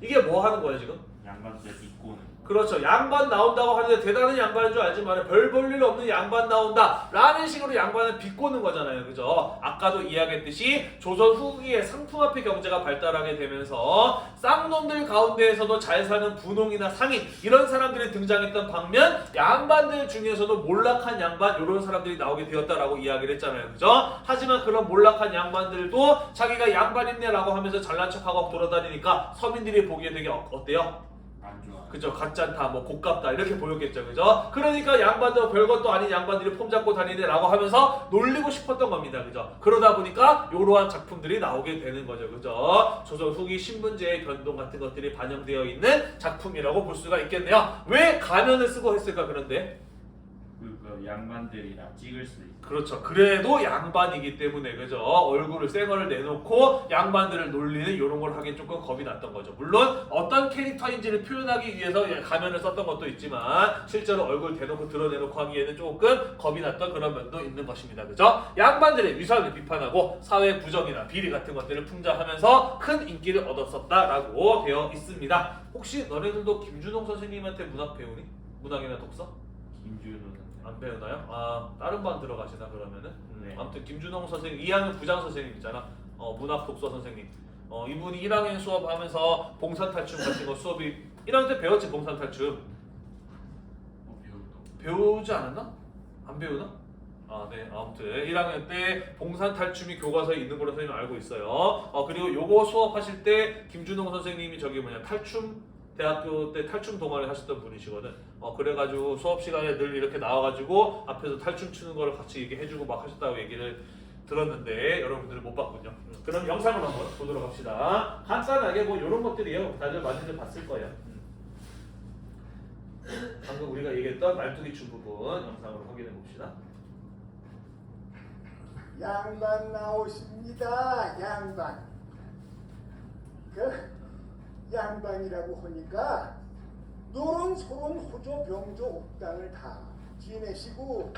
이게 뭐 하는 거예요 지금? 양반수에 비꼬는. 그렇죠. 양반 나온다고 하는데 대단한 양반인 줄 알지만 별 볼 일 없는 양반 나온다 라는 식으로 양반을 비꼬는 거잖아요. 그죠? 아까도 이야기했듯이 조선 후기에 상품화폐 경제가 발달하게 되면서 쌍놈들 가운데에서도 잘 사는 분홍이나 상인 이런 사람들이 등장했던 반면 양반들 중에서도 몰락한 양반 이런 사람들이 나오게 되었다라고 이야기를 했잖아요. 그죠? 하지만 그런 몰락한 양반들도 자기가 양반이네 라고 하면서 잘난 척하고 돌아다니니까 서민들이 보기에 되게 어때요? 안 좋아. 그죠? 가짜다, 뭐 고깝다 이렇게 보였겠죠, 그죠? 그러니까 양반도 별것도 아닌 양반들이 폼 잡고 다니네라고 하면서 놀리고 싶었던 겁니다, 그죠? 그러다 보니까 이러한 작품들이 나오게 되는 거죠, 그죠? 조선 후기 신분제의 변동 같은 것들이 반영되어 있는 작품이라고 볼 수가 있겠네요. 왜 가면을 쓰고 했을까 그런데? 그 양반들이라 찍을 수 있어. 그렇죠. 그래도 양반이기 때문에 그죠. 얼굴을 쌩얼을 내놓고 양반들을 놀리는 이런 걸 하긴 조금 겁이 났던 거죠. 물론 어떤 캐릭터인지를 표현하기 위해서 가면을 썼던 것도 있지만 실제로 얼굴 대놓고 드러내놓고 하기에는 조금 겁이 났던 그런 면도 있는 것입니다. 그죠? 양반들의 위상을 비판하고 사회 부정이나 비리 같은 것들을 풍자하면서 큰 인기를 얻었었다라고 되어 있습니다. 혹시 너네들도 김준홍 선생님한테 문학 배우니? 문학이나 독서? 김준호. 안 배우나요? 아, 다른 반 들어가시나 그러면은? 네. 아무튼 김준홍 선생님 2학년 부장 선생님 있잖아. 문학 독서 선생님. 이분이 1학년 수업하면서 봉산탈춤 같은 거 수업이 1학년 때 배웠지 봉산탈춤. 배우지 않았나? 안 배우나? 아, 네. 아무튼 1학년 때 봉산탈춤이 교과서에 있는 걸로 선생님 알고 있어요. 그리고 요거 수업하실 때 김준홍 선생님이 탈춤 대학교 때 탈춤 동아리 하셨던 분이시거든. 그래가지고 수업 시간에 늘 이렇게 나와가지고 앞에서 탈춤 추는 거를 같이 얘기해주고 막 하셨다고 얘기를 들었는데 여러분들은 못 봤군요. 그럼 영상을 한번 보도록 합시다. 간단하게 뭐 이런 것들이에요. 다들 많이들 봤을 거예요. 방금 우리가 얘기했던 말뚝이 춤 부분 영상으로 확인해 봅시다. 양반 나오십니다. 양반. 양반이라고 하니까 노론소론 호조 병조 옥당을 다 지내시고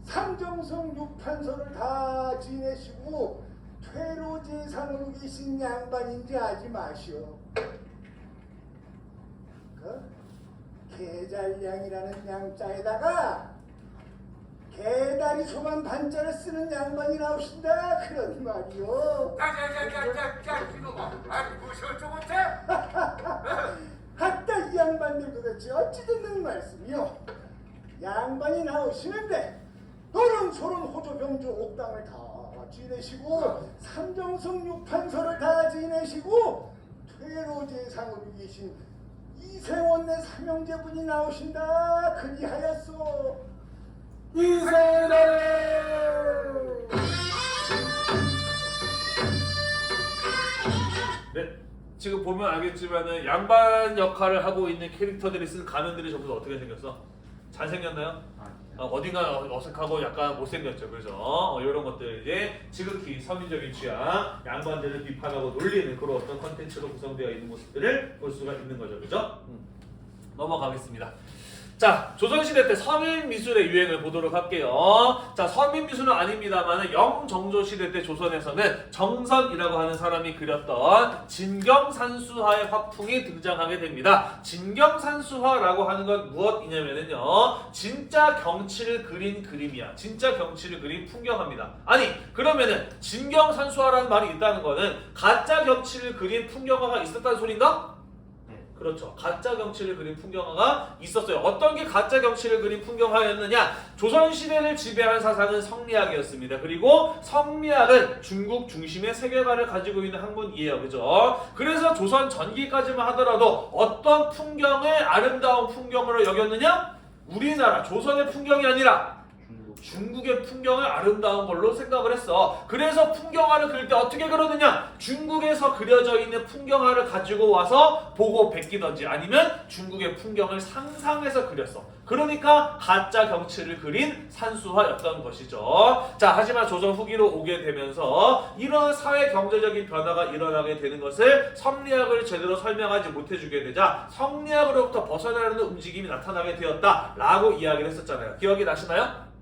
삼정성 육판서를 다 지내시고 퇴로재상으로 계신 양반인지 아지 마시오. 계잘량이라는 양자에다가 개다리 소만 반자를 쓰는 양반이 나오신다 그런 말이요. 짜짜짜짜짜짜 이놈아, 아니 무엇이 어쩌고째? 아따 이 양반들 도대체 어찌 듣는 말씀이요? 양반이 나오시는데 너는 서른 호조병조 옥당을 다 지내시고 삼정성 육판서를 다 지내시고 퇴로제상으로 계신 이세원내 삼형제분이 나오신다 그리하였소. 이세원내 네, 지금 보면 알겠지만은 양반 역할을 하고 있는 캐릭터들이 쓴 가면들이 전부 다 어떻게 생겼어? 잘생겼나요? 아니요. 어딘가 어색하고 약간 못생겼죠. 그래서 이런 것들 이제 지극히 서민적인 취향, 양반들을 비판하고 놀리는 그런 어떤 컨텐츠로 구성되어 있는 모습들을 볼 수가 있는 거죠. 그죠? 넘어가겠습니다. 자, 조선시대 때 서민미술의 유행을 보도록 할게요. 자, 서민미술은 아닙니다만 영정조시대 때 조선에서는 정선이라고 하는 사람이 그렸던 진경산수화의 화풍이 등장하게 됩니다. 진경산수화라고 하는 건 무엇이냐면요, 진짜 경치를 그린 그림이야. 진짜 경치를 그린 풍경화입니다. 아니, 그러면은 진경산수화라는 말이 있다는 거는 가짜 경치를 그린 풍경화가 있었다는 소린가? 그렇죠. 가짜 경치를 그린 풍경화가 있었어요. 어떤 게 가짜 경치를 그린 풍경화였느냐? 조선시대를 지배한 사상은 성리학이었습니다. 그리고 성리학은 중국 중심의 세계관을 가지고 있는 학문이에요. 그죠? 그래서 조선 전기까지만 하더라도 어떤 풍경을 아름다운 풍경으로 여겼느냐? 우리나라 조선의 풍경이 아니라 중국의 풍경을 아름다운 걸로 생각을 했어. 그래서 풍경화를 그릴 때 어떻게 그러느냐? 중국에서 그려져 있는 풍경화를 가지고 와서 보고 베끼던지 아니면 중국의 풍경을 상상해서 그렸어. 그러니까 가짜 경치를 그린 산수화였던 것이죠. 자, 하지만 조선 후기로 오게 되면서 이런 사회 경제적인 변화가 일어나게 되는 것을 성리학을 제대로 설명하지 못해주게 되자 성리학으로부터 벗어나려는 움직임이 나타나게 되었다라고 이야기를 했었잖아요. 기억이 나시나요?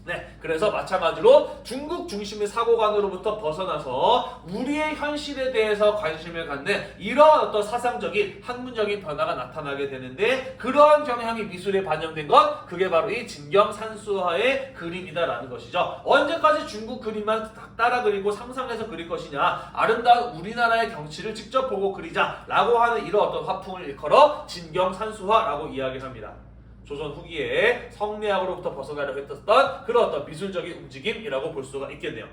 네, 그래서 마찬가지로 중국 중심의 사고관으로부터 벗어나서 우리의 현실에 대해서 관심을 갖는 이런 어떤 사상적인 학문적인 변화가 나타나게 되는데, 그러한 경향이 미술에 반영된 건 그게 바로 이 진경산수화의 그림이다라는 것이죠. 언제까지 중국 그림만 따라 그리고 상상해서 그릴 것이냐, 아름다운 우리나라의 경치를 직접 보고 그리자라고 하는 이런 어떤 화풍을 일컬어 진경산수화라고 이야기합니다. 조선 후기에 성리학으로부터 벗어나려고 했었던 그런 어떤 미술적인 움직임이라고 볼 수가 있겠네요.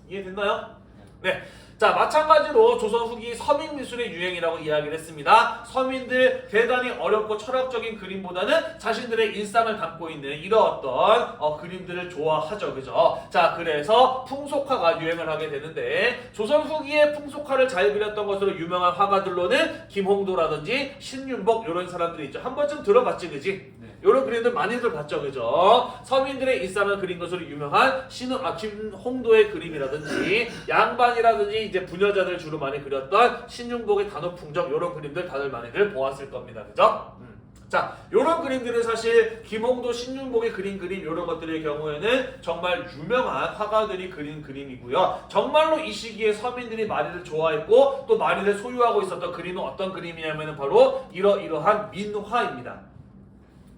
이해됐나요? 네. 자, 마찬가지로 조선 후기 서민미술의 유행이라고 이야기를 했습니다. 서민들 대단히 어렵고 철학적인 그림보다는 자신들의 일상을 담고 있는 이런 어떤 그림들을 좋아하죠. 그죠? 자, 그래서 풍속화가 유행을 하게 되는데, 조선 후기에 풍속화를 잘 그렸던 것으로 유명한 화가들로는 김홍도라든지 신윤복 이런 사람들이 있죠. 한 번쯤 들어봤지, 그지? 네. 이런 그림들 많이들 봤죠, 그죠? 서민들의 일상을 그린 것으로 유명한 김홍도의 그림이라든지 양반이라든지 이제 부녀자들 주로 많이 그렸던 신윤복의 단오풍정 이런 그림들 다들 많이들 보았을 겁니다, 그죠? 자, 이런 그림들은 사실 김홍도, 신윤복이 그린 그림 이런 것들의 경우에는 정말 유명한 화가들이 그린 그림이고요. 정말로 이 시기에 서민들이 많이들 좋아했고 또 많이들 소유하고 있었던 그림은 어떤 그림이냐면 바로 이러한 민화입니다.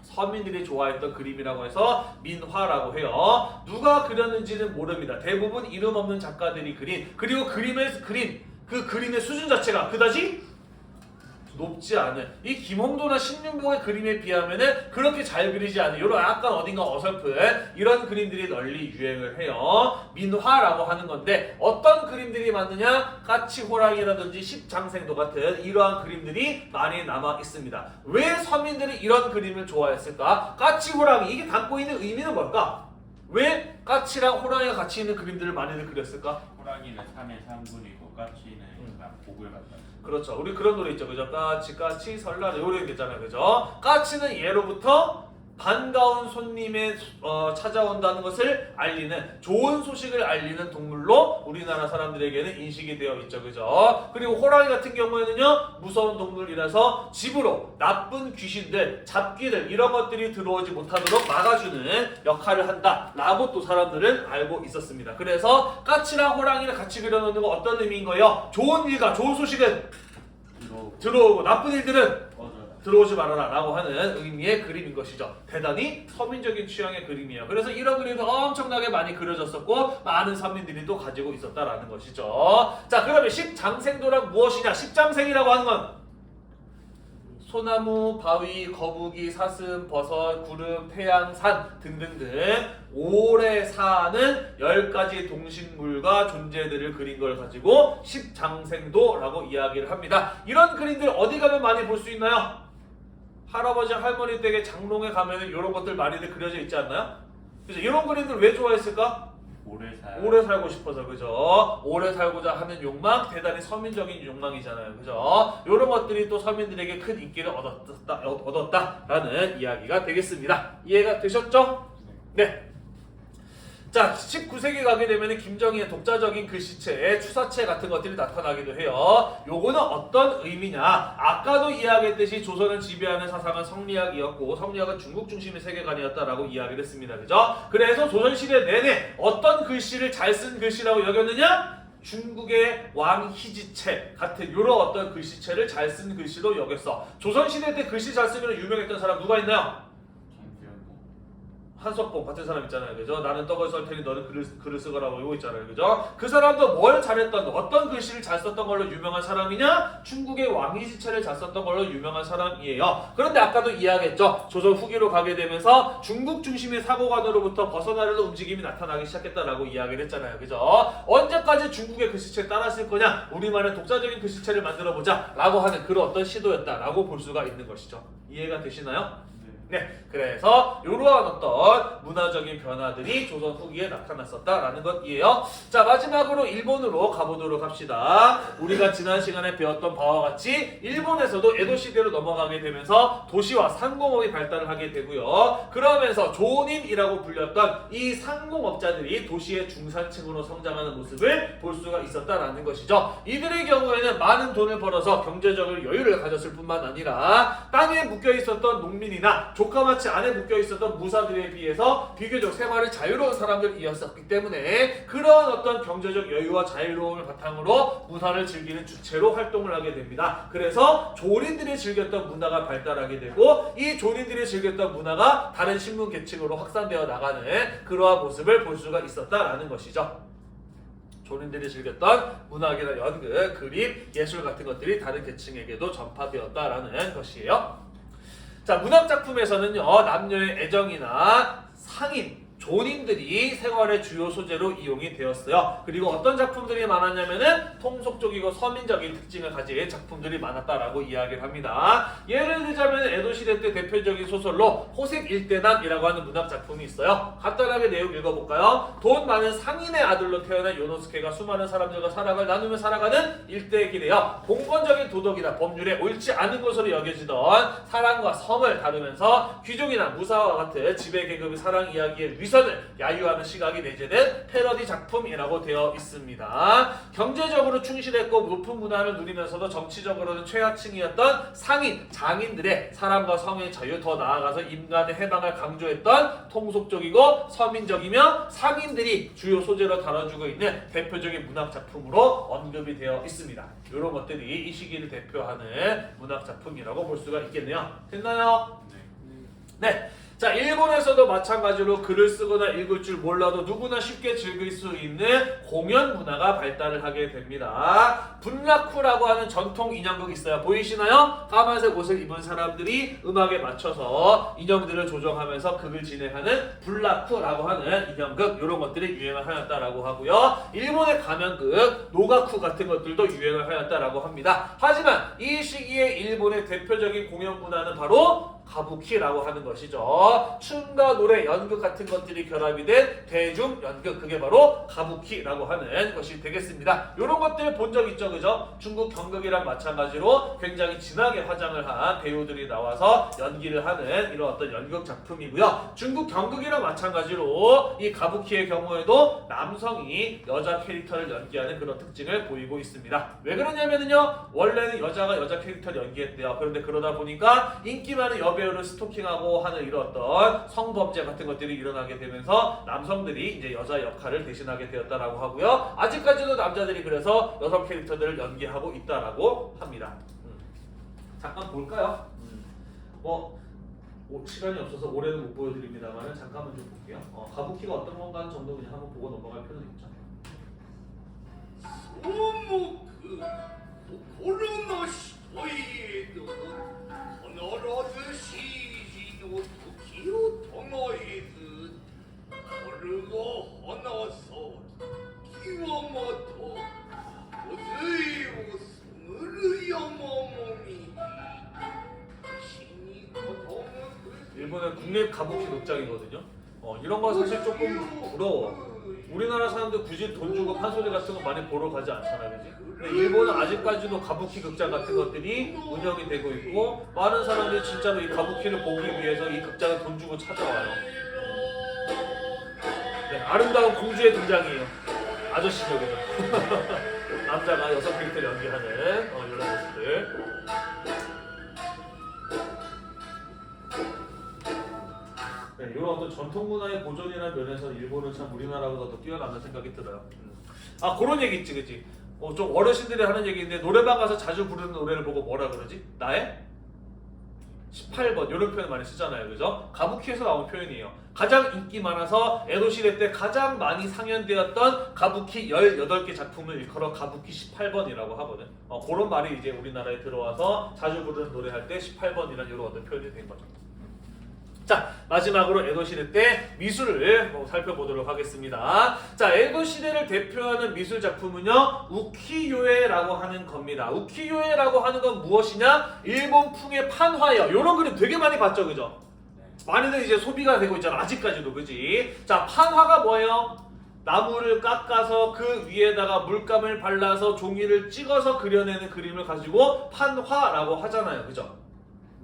서민들이 좋아했던 그림이라고 해서 민화라고 해요. 누가 그렸는지는 모릅니다. 대부분 이름 없는 작가들이 그린, 그리고 그 그림의 수준 자체가 그다지 높지 않은, 이 김홍도나 신윤복의 그림에 비하면은 그렇게 잘 그리지 않은 이런 약간 어딘가 어설픈 이런 그림들이 널리 유행을 해요. 민화라고 하는 건데 어떤 그림들이 많느냐? 까치호랑이라든지 십장생도 같은 이러한 그림들이 많이 남아 있습니다. 왜 서민들이 이런 그림을 좋아했을까? 까치호랑이, 이게 담고 있는 의미는 뭘까? 왜 까치랑 호랑이가 같이 있는 그림들을 많이들 그렸을까? 호랑이는 3의 3분이고 까치는 복을 갖다. 그렇죠. 우리 그런 노래 있죠. 그죠? 까치 설날 요런 게 있잖아요. 그죠? 까치는 예로부터 반가운 손님의 찾아온다는 것을 알리는, 좋은 소식을 알리는 동물로 우리나라 사람들에게는 인식이 되어 있죠. 그죠? 그리고 호랑이 같은 경우에는요, 무서운 동물이라서 집으로 나쁜 귀신들, 잡귀들 이런 것들이 들어오지 못하도록 막아주는 역할을 한다라고 또 사람들은 알고 있었습니다. 그래서 까치랑 호랑이를 같이 그려놓는 건 어떤 의미인 거예요? 좋은 일과 좋은 소식은 들어오고 나쁜 일들은 들어오지 말아라 라고 하는 의미의 그림인 것이죠. 대단히 서민적인 취향의 그림이에요. 그래서 이런 그림도 엄청나게 많이 그려졌었고 많은 서민들이 또 가지고 있었다라는 것이죠. 자, 그러면 십장생도란 무엇이냐? 십장생이라고 하는 건 소나무, 바위, 거북이, 사슴, 버섯, 구름, 태양, 산 등등등 오래 사는 10가지 동식물과 존재들을 그린 걸 가지고 십장생도라고 이야기를 합니다. 이런 그림들 어디 가면 많이 볼 수 있나요? 할아버지 할머니 댁에 장롱에 가면은 이런 것들 많이들 그려져 있지 않나요? 그죠? 이런 그림들 왜 좋아했을까? 오래 살고 싶어서, 그죠? 오래 살고자 하는 욕망, 대단히 서민적인 욕망이잖아요, 그죠? 이런 것들이 또 서민들에게 큰 인기를 얻었다라는 이야기가 되겠습니다. 이해가 되셨죠? 네. 자, 19세기 가게 되면 김정희의 독자적인 글씨체, 추사체 같은 것들이 나타나기도 해요. 요거는 어떤 의미냐? 아까도 이야기했듯이 조선을 지배하는 사상은 성리학이었고 성리학은 중국 중심의 세계관이었다라고 이야기를 했습니다. 그죠? 그래서 조선시대 내내 어떤 글씨를 잘 쓴 글씨라고 여겼느냐? 중국의 왕희지체 같은 요런 어떤 글씨체를 잘 쓴 글씨로 여겼어. 조선시대 때 글씨 잘 쓰면 유명했던 사람 누가 있나요? 한석봉 같은 사람 있잖아요, 그죠? 나는 떡을 썰 테니 너는 글을 쓰거라고 이거 있잖아요, 그죠? 그 사람도 뭘 잘했던, 어떤 글씨를 잘 썼던 걸로 유명한 사람이냐? 중국의 왕희지체를 잘 썼던 걸로 유명한 사람이에요. 그런데 아까도 이야기했죠. 조선 후기로 가게 되면서 중국 중심의 사고관으로부터 벗어나려는 움직임이 나타나기 시작했다라고 이야기를 했잖아요, 그죠? 언제까지 중국의 글씨체를 따라 쓸 거냐? 우리만의 독자적인 글씨체를 만들어보자 라고 하는 그런 어떤 시도였다라고 볼 수가 있는 것이죠. 이해가 되시나요? 네, 그래서 이러한 어떤 문화적인 변화들이 조선 후기에 나타났었다라는 것이에요. 자, 마지막으로 일본으로 가보도록 합시다. 우리가 지난 시간에 배웠던 바와 같이 일본에서도 에도 시대로 넘어가게 되면서 도시와 상공업이 발달을 하게 되고요. 그러면서 조닌이라고 불렸던 이 상공업자들이 도시의 중산층으로 성장하는 모습을 볼 수가 있었다라는 것이죠. 이들의 경우에는 많은 돈을 벌어서 경제적으로 여유를 가졌을 뿐만 아니라 땅에 묶여 있었던 농민이나 조카마치 안에 묶여 있었던 무사들에 비해서 비교적 생활이 자유로운 사람들이었기 때문에 그런 어떤 경제적 여유와 자유로움을 바탕으로 문화를 즐기는 주체로 활동을 하게 됩니다. 그래서 조린들이 즐겼던 문화가 발달하게 되고 이 조린들이 즐겼던 문화가 다른 신분 계층으로 확산되어 나가는 그러한 모습을 볼 수가 있었다라는 것이죠. 조린들이 즐겼던 문학이나 연극, 그림, 예술 같은 것들이 다른 계층에게도 전파되었다라는 것이에요. 자, 문학작품에서는요, 남녀의 애정이나 상인, 존인들이 생활의 주요 소재로 이용이 되었어요. 그리고 어떤 작품들이 많았냐면은 통속적이고 서민적인 특징을 가진 작품들이 많았다라고 이야기를 합니다. 예를 들자면 에도시대 때 대표적인 소설로 호색일대남이라고 하는 문학작품이 있어요. 간단하게 내용 읽어볼까요? 돈 많은 상인의 아들로 태어난 요노스케가 수많은 사람들과 사랑을 나누며 살아가는 일대의 길이에요. 봉건적인 도덕이나 법률에 옳지 않은 것으로 여겨지던 사랑과 성을 다루면서 귀족이나 무사와 같은 지배계급의 사랑 이야기의 위선을 야유하는 시각이 내재된 패러디 작품이라고 되어 있습니다. 경제적으로 충실했고 높은 문화를 누리면서도 정치적으로는 최하층이었던 상인, 장인들의 사랑과 성의 자유, 더 나아가서 인간의 해방을 강조했던 통속적이고 서민적이며 상인들이 주요 소재로 다뤄주고 있는 대표적인 문학 작품으로 언급이 되어 있습니다. 이런 것들이 이 시기를 대표하는 문학 작품이라고 볼 수가 있겠네요. 됐나요? 네. 자, 일본에서도 마찬가지로 글을 쓰거나 읽을 줄 몰라도 누구나 쉽게 즐길 수 있는 공연 문화가 발달을 하게 됩니다. 분라쿠라고 하는 전통 인형극 있어요. 보이시나요? 까만색 옷을 입은 사람들이 음악에 맞춰서 인형들을 조정하면서 극을 진행하는 분라쿠라고 하는 인형극, 이런 것들이 유행을 하였다라고 하고요. 일본의 가면극, 노가쿠 같은 것들도 유행을 하였다라고 합니다. 하지만 이 시기에 일본의 대표적인 공연 문화는 바로 가부키라고 하는 것이죠. 춤과 노래, 연극 같은 것들이 결합이 된 대중 연극, 그게 바로 가부키라고 하는 것이 되겠습니다. 이런 것들 본 적 있죠, 그죠? 중국 경극이랑 마찬가지로 굉장히 진하게 화장을 한 배우들이 나와서 연기를 하는 이런 어떤 연극 작품이고요. 중국 경극이랑 마찬가지로 이 가부키의 경우에도 남성이 여자 캐릭터를 연기하는 그런 특징을 보이고 있습니다. 왜 그러냐면요, 원래는 여자가 여자 캐릭터를 연기했대요. 그런데 그러다 보니까 인기 많은 여배우를 스토킹하고 하는 이런 어떤 성범죄 같은 것들이 일어나게 되면서 남성들이 이제 여자 역할을 대신하게 되었다라고 하고요. 아직까지도 남자들이 그래서 여성 캐릭터들을 연기하고 있다라고 합니다. 잠깐 볼까요? 시간이 없어서 올해는 못 보여드립니다만 잠깐만 좀 볼게요. 가부키가 어떤 건가 하는 정도 그냥 한번 보고 넘어갈 필요는 있죠. 소목 코로나 시도에도 이와마토 오스이 오스무르 여모모미 신이 고통은 일본은 국립 가부키 극장이거든요. 이런 거 사실 조금 부러워. 우리나라 사람들 굳이 돈 주고 판소리 같은 거 많이 보러 가지 않잖아요, 그지? 근데 일본은 아직까지도 가부키 극장 같은 것들이 운영이 되고 있고 많은 사람들이 진짜로 이 가부키를 보기 위해서 이 극장에 돈 주고 찾아와요. 네, 아름다운 공주의 등장이에요. 아저씨죠, 그죠? 남자가 여성 캐릭터를 연기하는 이런 모습들. 네, 이런 어떤 전통 문화의 보존이라는 면에서 일본은 참 우리나라보다 더 뛰어난다는 생각이 들어요. 아, 그런 얘기 있지, 그치? 좀 어르신들이 하는 얘기인데 노래방 가서 자주 부르는 노래를 보고 뭐라 그러지? 나의 18번 이런 표현 많이 쓰잖아요, 그죠? 가부키에서 나온 표현이에요. 가장 인기 많아서 에도 시대 때 가장 많이 상연되었던 가부키 18개 작품을 일컬어 가부키 18번이라고 하거든. 그런 말이 이제 우리나라에 들어와서 자주 부르는 노래할 때 18번이라는 이런 어떤 표현이 된 거죠. 자, 마지막으로 에도 시대 때 미술을 살펴보도록 하겠습니다. 자, 에도 시대를 대표하는 미술 작품은요, 우키요에라고 하는 겁니다. 우키요에라고 하는 건 무엇이냐? 일본풍의 판화예요. 이런 그림 되게 많이 봤죠, 그죠? 많이들 이제 소비가 되고 있잖아, 아직까지도, 그지? 자, 판화가 뭐예요? 나무를 깎아서 그 위에다가 물감을 발라서 종이를 찍어서 그려내는 그림을 가지고 판화라고 하잖아요, 그죠?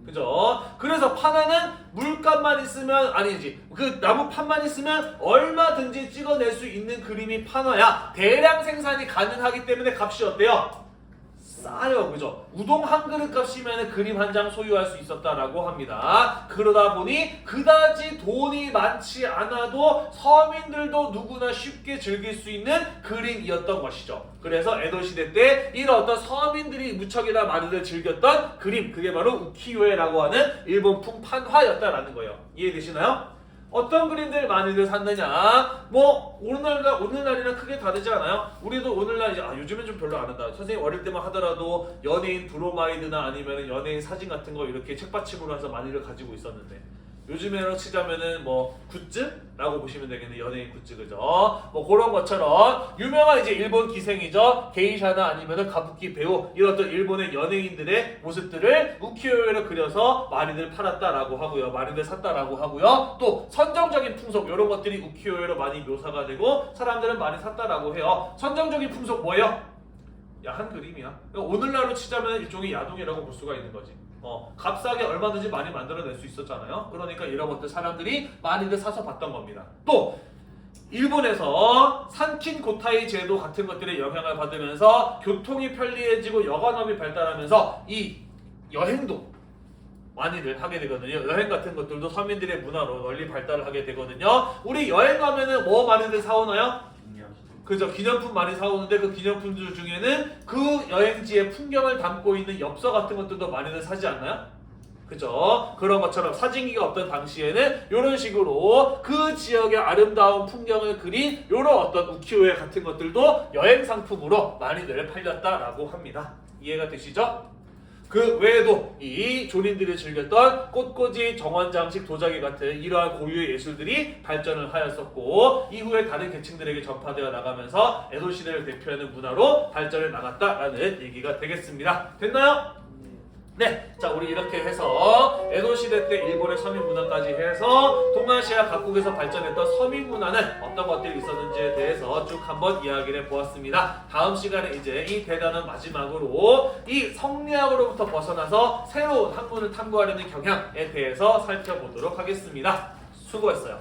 그죠? 그래서 판화는 물감만 있으면 아니지 그 나무판만 있으면 얼마든지 찍어낼 수 있는 그림이 판화야. 대량 생산이 가능하기 때문에 값이 어때요? 싸요, 그죠? 우동 한 그릇 값이면 그림 한 장 소유할 수 있었다라고 합니다. 그러다 보니 그다지 돈이 많지 않아도 서민들도 누구나 쉽게 즐길 수 있는 그림이었던 것이죠. 그래서 에도 시대 때 이런 어떤 서민들이 무척이나 많이들 즐겼던 그림, 그게 바로 우키요에라고 하는 일본풍 판화였다라는 거예요. 이해되시나요? 어떤 그림들 많이들 샀느냐? 뭐 오늘날이랑 크게 다르지 않아요? 우리도 오늘날 이제 요즘엔 좀 별로 안 한다. 선생님 어릴 때만 하더라도 연예인 브로마이드나 아니면 연예인 사진 같은 거 이렇게 책받침으로 해서 많이들 가지고 있었는데 요즘에로 치자면은 뭐 굿즈라고 보시면 되겠네. 연예인 굿즈, 그죠? 뭐 그런 것처럼 유명한 이제 일본 기생이죠. 게이샤나 아니면은 가부키 배우 이런 어떤 일본의 연예인들의 모습들을 우키요에로 그려서 많이들 팔았다라고 하고요. 많이들 샀다라고 하고요. 또 선정적인 풍속 이런 것들이 우키요에로 많이 묘사가 되고 사람들은 많이 샀다라고 해요. 선정적인 풍속 뭐예요? 야한 그림이야. 오늘날로 치자면 일종의 야동이라고 볼 수가 있는 거지. 값싸게 얼마든지 많이 만들어낼 수 있었잖아요. 그러니까 이런 것들 사람들이 많이들 사서 봤던 겁니다. 또 일본에서 산킨 고타이 제도 같은 것들의 영향을 받으면서 교통이 편리해지고 여관업이 발달하면서 이 여행도 많이들 하게 되거든요. 여행 같은 것들도 서민들의 문화로 널리 발달을 하게 되거든요. 우리 여행 가면은 뭐 많이들 사오나요? 그죠? 기념품 많이 사오는데 그 기념품들 중에는 그 여행지의 풍경을 담고 있는 엽서 같은 것들도 많이들 사지 않나요? 그죠? 그런 것처럼 사진기가 없던 당시에는 이런 식으로 그 지역의 아름다운 풍경을 그린 이런 어떤 우키요에 같은 것들도 여행 상품으로 많이들 팔렸다라고 합니다. 이해가 되시죠? 그 외에도 이 조린들이 즐겼던 꽃꽂이, 정원장식, 도자기 같은 이러한 고유의 예술들이 발전을 하였었고 이후에 다른 계층들에게 전파되어 나가면서 에도 시대를 대표하는 문화로 발전해 나갔다라는 얘기가 되겠습니다. 됐나요? 네, 자 우리 이렇게 해서 에도 시대 때 일본의 서민 문화까지 해서 동아시아 각국에서 발전했던 서민 문화는 어떤 것들이 있었는지에 대해서 쭉 한번 이야기를 해보았습니다. 다음 시간에 이제 이 대단한 마지막으로 이 성리학으로부터 벗어나서 새로운 학문을 탐구하려는 경향에 대해서 살펴보도록 하겠습니다. 수고했어요.